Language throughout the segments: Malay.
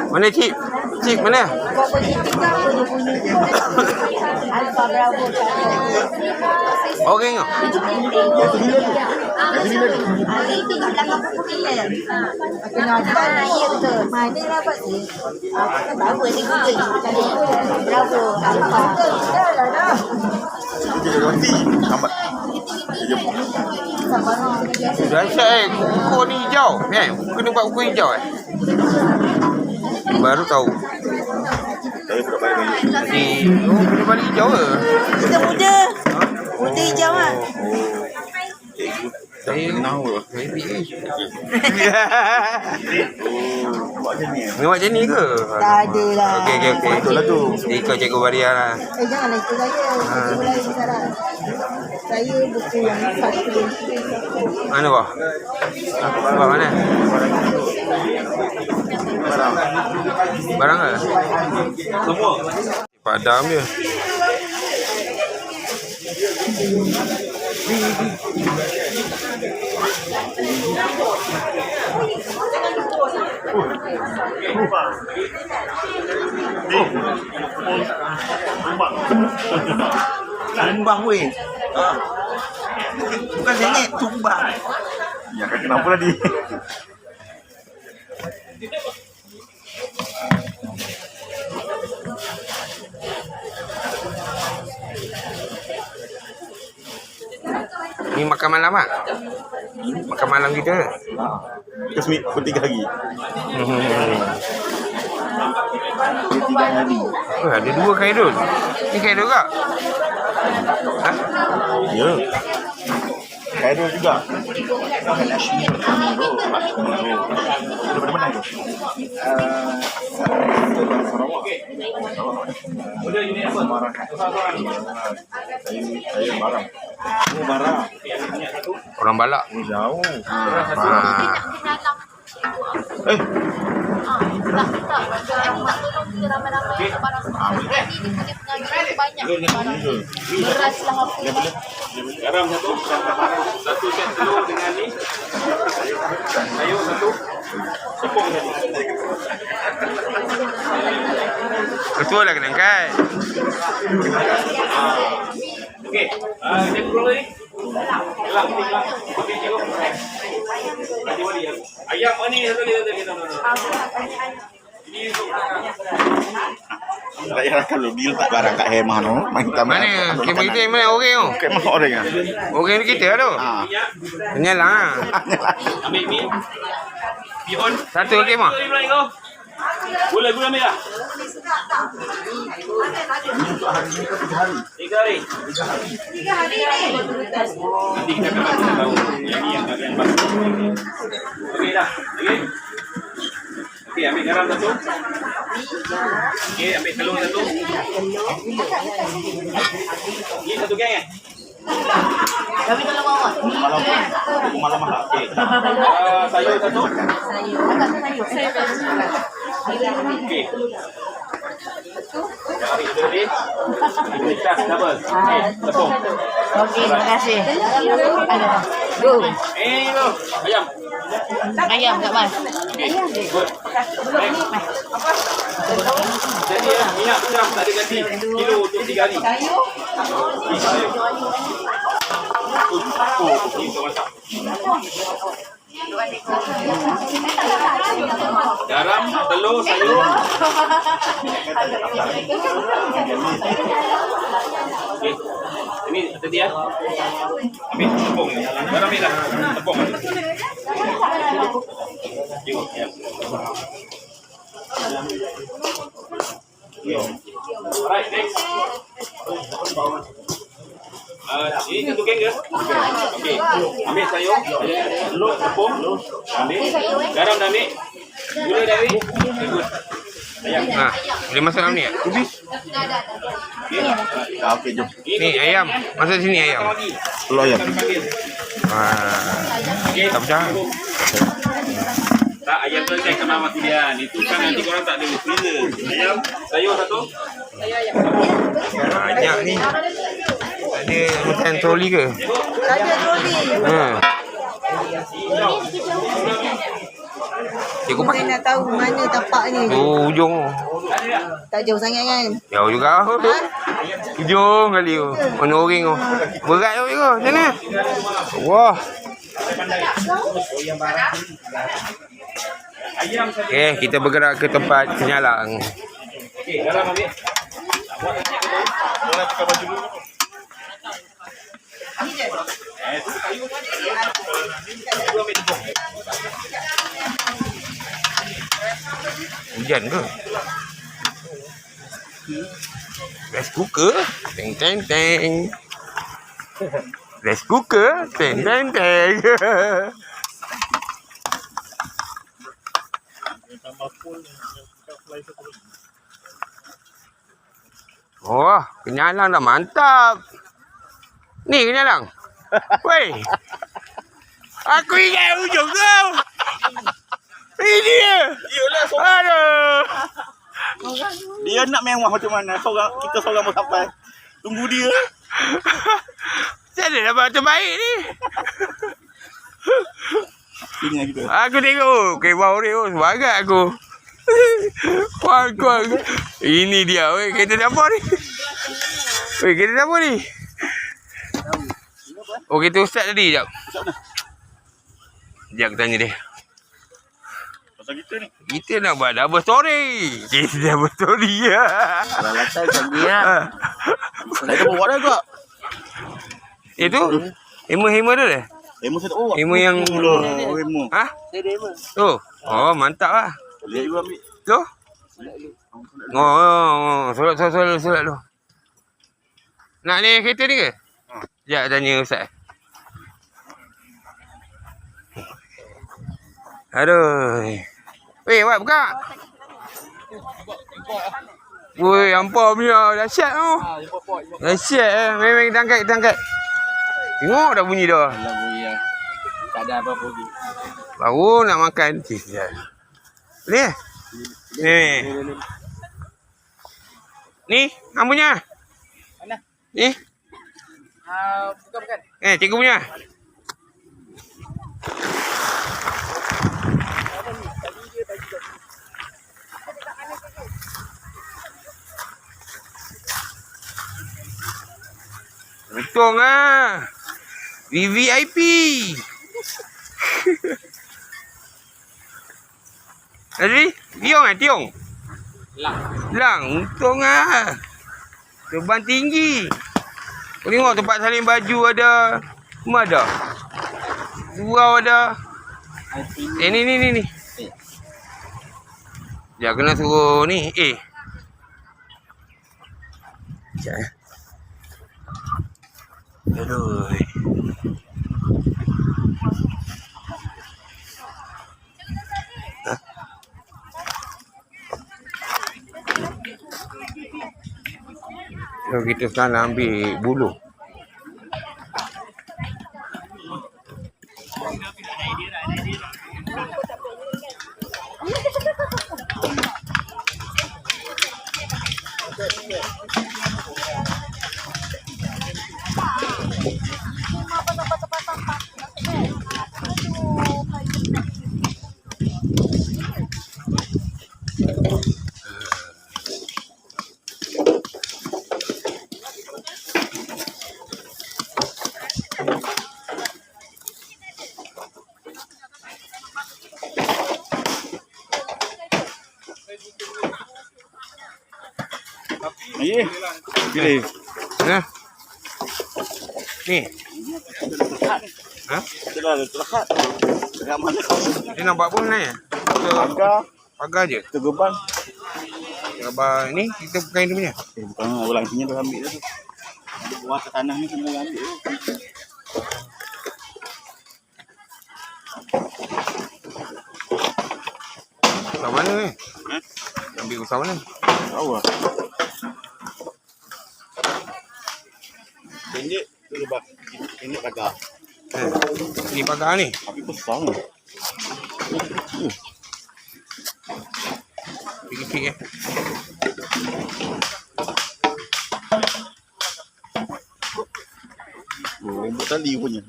Mana cik? Cik mana? Orang ke? Dahsyat kuku ni hijau. Kena buat kuku hijau Baru tahu. Jadi, kena balik hijau ke? Kita muda. Muda hijau lah. Saya Memang macam ni ke? Tak ada lah. Okey. Betul lah tu. Ikut Cikgu Baria lah. Janganlah ikut saya. Cikgu lain sekarang. Saya buku yang satu. Mana bawah? Bawah mana? Barang ke? Semua. Padam je. Tumbang weh. Bukan sengit, tumbang. Ya kan kenapa tadi? Ni makan malam tak? Makan malam kita. Kita semik per 3 hari. Per 3 hari. Oh, ada 2 Khairul. Ni Khairul tak? Ha? Ya. Khairul juga. Daripada mana tu? Sarawak. Saya Barang. Oh, Barang. Orang Balak. Jauh. Garam satu set telur dengan ni sayur satu tepung tadi. Ketua lah kena angkat. Okey, dia kurang ni. Kelang. Ayam ni satu kita. Ini Saya kalau dia letak barang kat hemah tu, Mana? Kemah kita yang mana? Orang tu? Kemah orang ah. Orang kita tu. Penyalang. ambil mi. Pihon. Satu kemah. Gula ambil dah. 3 hari. Nanti kita akan tahu yang ni yang kalian bahas. Okey dah. Okey. Okey, ambil garam satu. Okey, ambil telur satu. Ni satu geng Kami tolong bawa. Malam mahal. Okey. Sayur satu. Okey. Cari itu tadi. Ini tas double. Okey, tepung. Okey, terima kasih. Go. Tu, ayam. Ayam kat Mas. Okey, good. Baik. Jadi minyak dah tak ada ganti. Kilo untuk 3 hari. Oh, itu masak. Garam, telur, sayur. Okey. Ini tadi ya. Ambil tepung ni. Garam ni dah. Tepung. Tengok ya. Alright, next. Ini satu geng ke? Okey. Ambil sayur, telur, tepung, ambil. Garam dah ambil. Gula dah ambil. Good. Ayam. Boleh masuk dalam ni tak? Okey, jom. Ni ayam. Masuk sini ayam. Telur ayam. Tak pecah. Tak, ayam tu saya kena mati dia. Itu kan nanti korang tak ada freezer. Ayam, sayur satu. Banyak ni. Ada macam troli ke? Ada troli. Cikgu Kita nak tahu mana tapaknya. Oh, ujung. Tak jauh sangat kan? Jauh juga. Ujung kali tu. Warna oring tu. Berat tu cikgu. Macam mana? Wah. Okay, kita bergerak ke tempat penyalang. Okey, garam ambil. Boleh tukar baju dulu. Hujan ke? Rice cooker? Teng teng teng. Rice cooker? Teng teng teng. Oh, kenyalang dah mantap. Ni kenyalang. Weh. Aku ingat ujung kau. Ini dia. Iyalah, Aduh. dia nak mewah macam mana? Kita seorang pun sampai. Tunggu dia. Macam mana dapat terbaik ni? Sini lah kita. Aku tengok. Okay, bau dia. Oh, sebagat aku. Kuang. Ini dia. Weh, kereta dapur ni. Weh, kereta dapur ni. Oh, kereta ustaz tadi. Sekejap. Sekejap aku tanya dia. Pasal kita ni. Kita nak buat double story. Kita double story. Kalau latar canggih lah. Saya tak buat dah kak. Itu? Hema tu dah? Emo saya tak buat. Emo yang... Emo. Ha? Tu? Oh, mantap lah. Lihat ibu ambil. Tu? Oh. Solat tu. Nak ni kereta ni ke? Sekejap tanya ustaz. Aduh. Weh, buat buka. Woi, ampau punya. Dahsyat tu. Dahsyat. Memang kita angkat. Tengok dah bunyi dah. Alah bunyi lah. Tak ada apa-apa lagi. Baru nak makan. Ni. Ni, hang punya. Mana? Ni. Bukan. Cikgu punya. Untung ah. VVIP. Tadi? Tiong? Lang. Untung ah. Terbang tinggi. Kau tengok tempat salin baju ada. Semua ada. Surau ada. Ni. Ya, kena suruh ni. Sekejap. Aduh. So, kita sekarang nak ambil bulu. Pilih. Ha? Ni. Ha? Kita dah terlekat. Dekat mana kau? Dia nak buat apa sebenarnya? Pagar je. Kita geban. Abang ni kita kain dia punya. Bukan orang sini dah ambil dah tu. Ada buah ke tanah ni semua ambil tu. Usah mana ni? Ambil usah mana? Tahu lah. Pendek tu lebak. Pendek pagar. Ni pagar ni. Tapi besar ni. Sikit-sikit Rambut tali punya.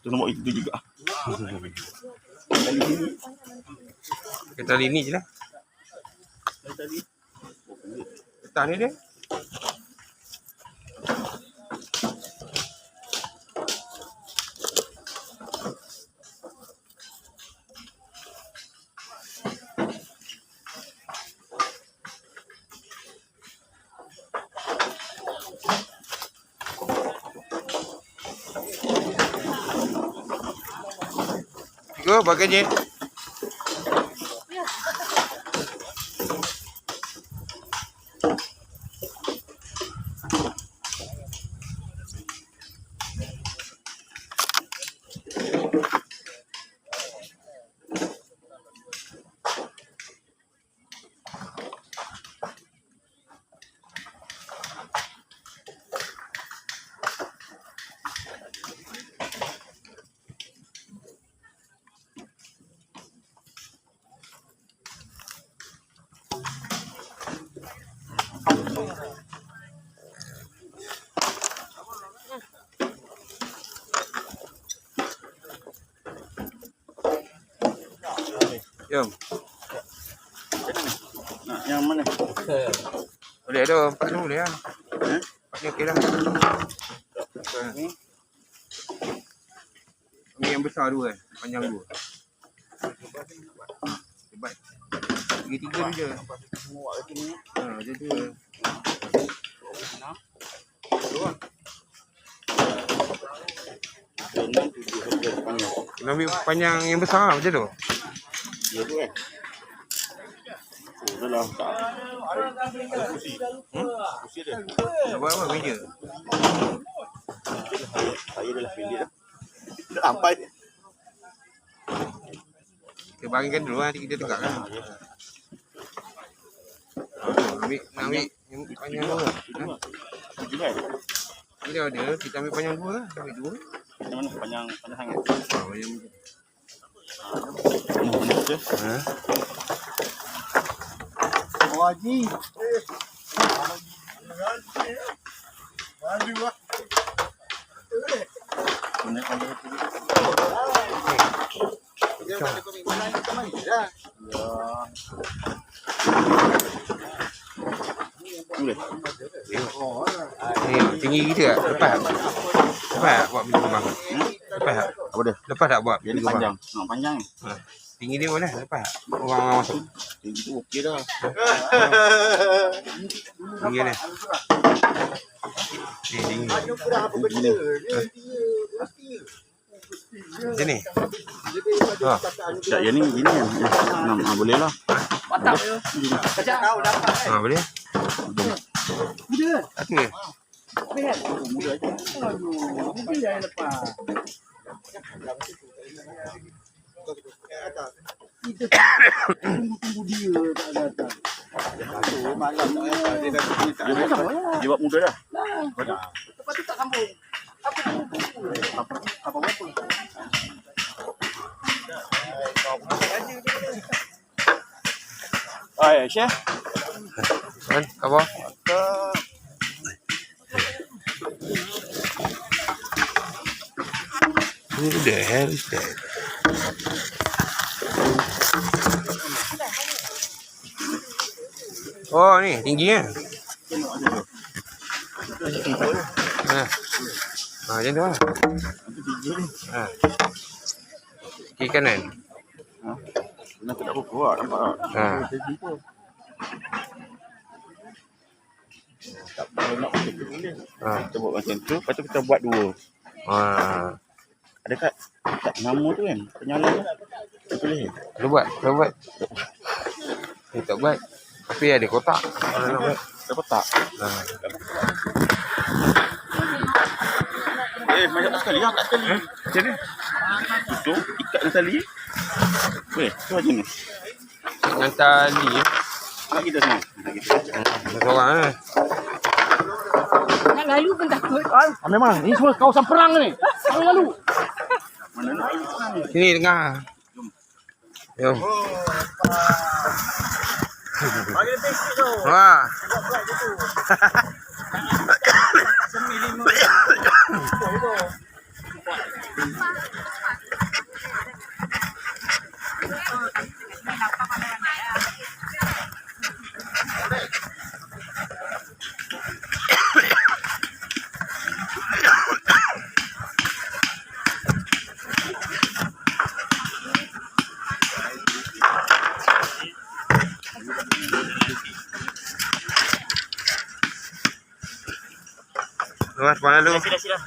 Tu nombor itu juga. Kita tali ni je lah. Letak ni dia. Go, pakai je. Jom. Nak yang mana? Boleh ada 4 ni boleh lah. 4 ni okey lah. Ni yang besar 2 kan, panjang 2. Cepat. 3 je. Dia 2. Ambil panjang yang besar lah macam tu. Ya tu kan. Oh, dah lah. Kursi dia. Nak buat apa meja? Saya dah lah pendek dah. Dah sampai. Kita baringkan dulu lah, nanti kita tegak kan. Nak ambil yang panjang 2 lah. Tujuh kan? Dia ada, kita ambil panjang 2 lah. Ambil 2. Macam mana? Panjang sangat. Panjang macam Oh, Haji. Mandi lah. tinggi kita tak? Lepas tak? Lepas tak buat pintu gerbang? Lepas tak? Apa dia? Lepas tak buat Dia pintu ni gerbang? panjang. Panjang. Tinggi dia mana? Lepas tak? Orang-orang masuk. Tinggi tu okey dah. Tinggi dia. Tinggi. Macam ni? Tak, yang ni gini kan. Boleh lah. Boleh? Okey. Dia buat muda dah. Hai, Syekh. Kan? Apa? Who the hell is that? Oh ni tinggi kan? Macam tu lah. Kiri kanan. Nak tak apa-apa nampak tak? Tak boleh nak kita buat macam tu, lepas tu kita buat 2. Ada kat nama tu kan, penyala tu. Boleh. Kita buat. Kita tak buat. Tapi ada kotak. Kalau nak buat. Ada kotak. Macam tak sekali, angkat sekali. Macam ni? Itu, ikat dengan tali. Boleh, tu macam ni. Dengan tali. Angkat kita semua. Seorang lah. Nak lalu pun takut. Memang, ni semua kawasan perang ni. Jangan lalu. Mana nak lalu? Sini tengah. Jom. Bagi basic tu. Wah. Mas, mana dulu? Sila.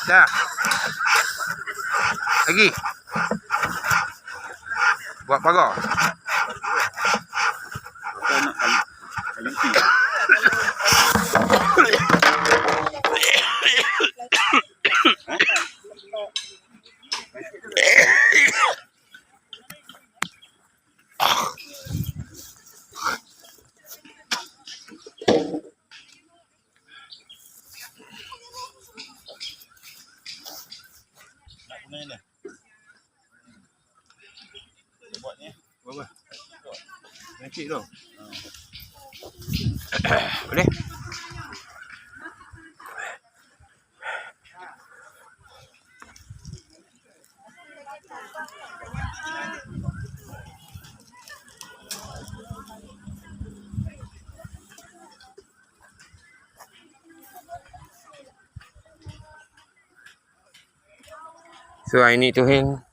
Dah. Lagi. Buat pagar. Kau nak kali nak guna ni. Buat ni. Apa? Nakik tu. Boleh? So I need to hang